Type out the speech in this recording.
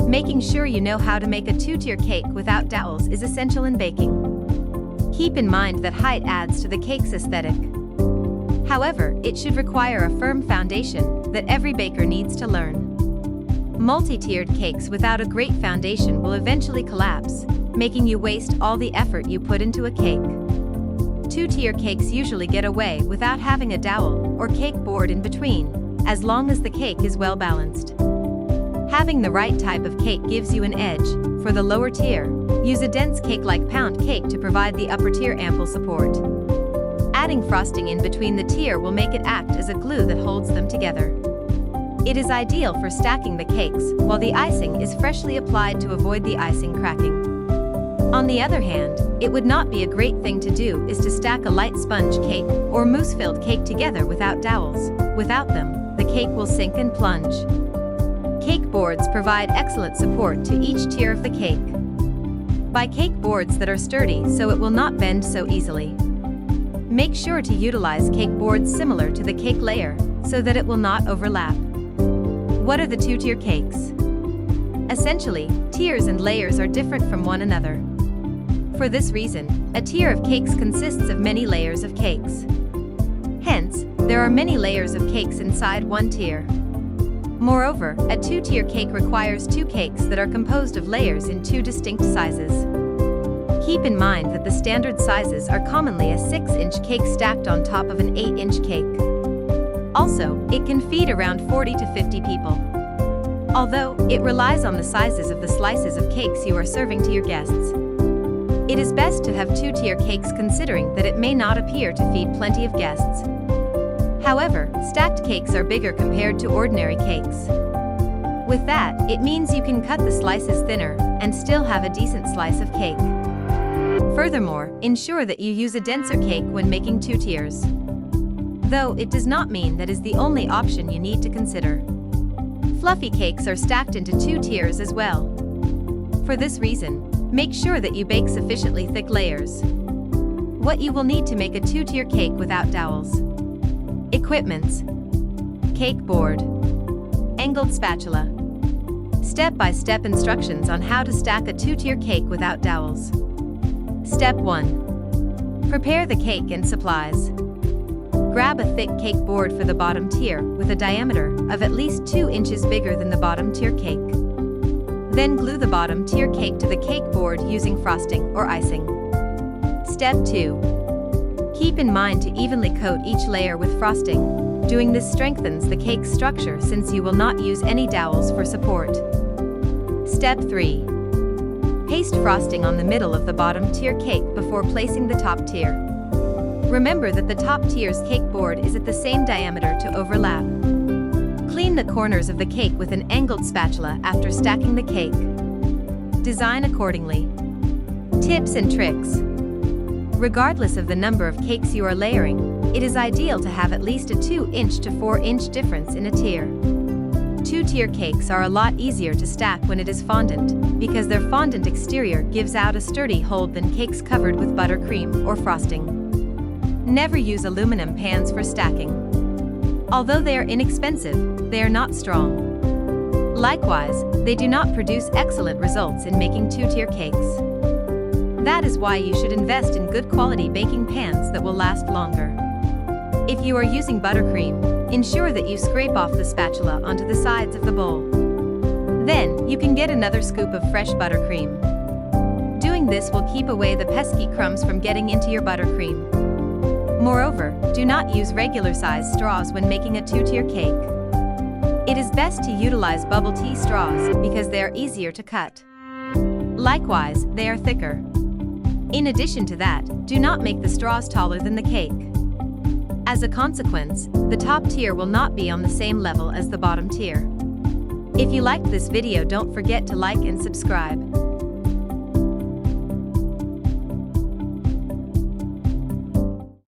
Making sure you know how to make a two-tier cake without dowels is essential in baking. Keep in mind that height adds to the cake's aesthetic. However, it should require a firm foundation that every baker needs to learn. Multi-tiered cakes without a great foundation will eventually collapse, making you waste all the effort you put into a cake. Two-tier cakes usually get away without having a dowel or cake board in between, as long as the cake is well balanced. Having the right type of cake gives you an edge. For the lower tier, use a dense cake like pound cake to provide the upper tier ample support. Adding frosting in between the tier will make it act as a glue that holds them together. It is ideal for stacking the cakes while the icing is freshly applied to avoid the icing cracking. On the other hand, it would not be a great thing to do is to stack a light sponge cake or mousse-filled cake together without dowels. Without them, the cake will sink and plunge. Cake boards provide excellent support to each tier of the cake. Buy cake boards that are sturdy so it will not bend so easily. Make sure to utilize cake boards similar to the cake layer so that it will not overlap. What are the two-tier cakes? Essentially, tiers and layers are different from one another. For this reason, a tier of cakes consists of many layers of cakes. Hence, there are many layers of cakes inside one tier. Moreover, a two-tier cake requires two cakes that are composed of layers in two distinct sizes. Keep in mind that the standard sizes are commonly a 6-inch cake stacked on top of an 8-inch cake. Also, it can feed around 40 to 50 people. Although, it relies on the sizes of the slices of cakes you are serving to your guests. It is best to have two-tier cakes considering that it may not appear to feed plenty of guests. However, stacked cakes are bigger compared to ordinary cakes. With that, it means you can cut the slices thinner and still have a decent slice of cake. Furthermore, ensure that you use a denser cake when making two tiers. Though it does not mean that is the only option you need to consider. Fluffy cakes are stacked into two tiers as well. For this reason, make sure that you bake sufficiently thick layers. What you will need to make a two-tier cake without dowels. Equipments: cake board, angled spatula. Step-by-step instructions on how to stack a two-tier cake without dowels. Step 1. Prepare the cake and supplies. Grab a thick cake board for the bottom tier with a diameter of at least 2 inches bigger than the bottom tier cake. Then glue the bottom tier cake to the cake board using frosting or icing. Step 2. Keep in mind to evenly coat each layer with frosting. Doing this strengthens the cake's structure since you will not use any dowels for support. Step 3. Paste frosting on the middle of the bottom tier cake before placing the top tier. Remember that the top tier's cake board is at the same diameter to overlap. Clean the corners of the cake with an angled spatula after stacking the cake. Design accordingly. Tips and tricks. Regardless of the number of cakes you are layering, it is ideal to have at least a 2-inch to 4-inch difference in a tier. Two-tier cakes are a lot easier to stack when it is fondant, because their fondant exterior gives out a sturdy hold than cakes covered with buttercream or frosting. Never use aluminum pans for stacking. Although they are inexpensive, they are not strong. Likewise, they do not produce excellent results in making two-tier cakes. That is why you should invest in good quality baking pans that will last longer. If you are using buttercream, ensure that you scrape off the spatula onto the sides of the bowl. Then, you can get another scoop of fresh buttercream. Doing this will keep away the pesky crumbs from getting into your buttercream. Moreover, do not use regular-sized straws when making a two-tier cake. It is best to utilize bubble tea straws because they are easier to cut. Likewise, they are thicker. In addition to that, do not make the straws taller than the cake. As a consequence, the top tier will not be on the same level as the bottom tier. If you liked this video, don't forget to like and subscribe.